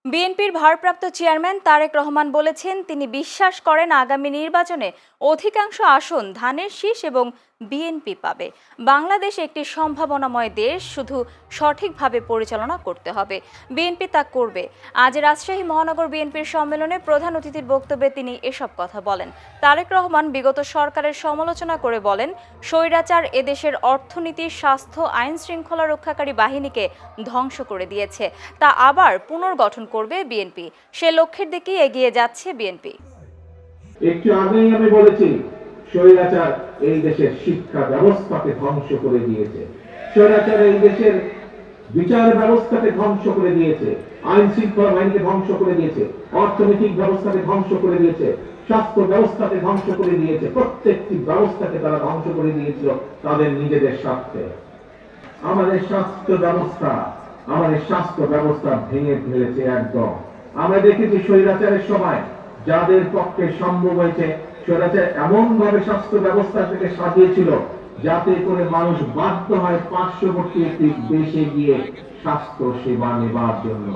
বিএনপির ভারপ্রাপ্ত চেয়ারম্যান তারেক রহমান বলেছেন, তিনি বিশ্বাস করেন আগামী নির্বাচনে অধিকাংশ আসন ধানের শীষ এবং বিএনপি পাবে। বাংলাদেশ একটি সম্ভাবনাময় দেশ, শুধু সঠিকভাবে পরিচালনা করতে হবে। বিএনপি তা করবে। আজ রাজশাহী মহানগর বিএনপির সম্মেলনে প্রধান অতিথির বক্তব্যে তিনি এসব কথা বলেন। তারেক রহমান বিগত সরকারের সমালোচনা করে বলেন, স্বৈরাচার এদেশের অর্থনীতি, স্বাস্থ্য, আইন শৃঙ্খলা রক্ষাকারী বাহিনীকে ধ্বংস করে দিয়েছে। তা আবার পুনর্গঠন করবে বিএনপি। সে লক্ষ্যের দিকেই এগিয়ে যাচ্ছে বিএনপি। একটু আগেই আমি বলেছি, স্বৈরাচার এই দেশের শিক্ষা ব্যবস্থাকে ধ্বংস করে দিয়েছে, স্বৈরাচার এই দেশের বিচার ব্যবস্থাকে ধ্বংস করে দিয়েছে, আইন শৃঙ্খলা বাহিনীকে ধ্বংস করে দিয়েছে, অর্থনৈতিক ব্যবস্থাকে ধ্বংস করে দিয়েছে, স্বাস্থ্য ব্যবস্থাকে ধ্বংস করে দিয়েছে। প্রত্যেকটি ব্যবস্থাকে তারা ধ্বংস করে দিয়েছিল তাদের নিজেদের স্বার্থে। আমাদের স্বাস্থ্য ব্যবস্থা ভেঙে ফেলেছে একদম। আমরা দেখেছি স্বৈরাচারের সময় যাদের পক্ষে সম্ভব হয়েছে, স্বৈরাচার এমন ভাবে স্বাস্থ্য ব্যবস্থা থেকে সাজিয়েছিল যাতে করে মানুষ বাধ্য হয় পার্শ্ববর্তী একটি দেশে গিয়ে স্বাস্থ্য সেবা নেবার জন্য।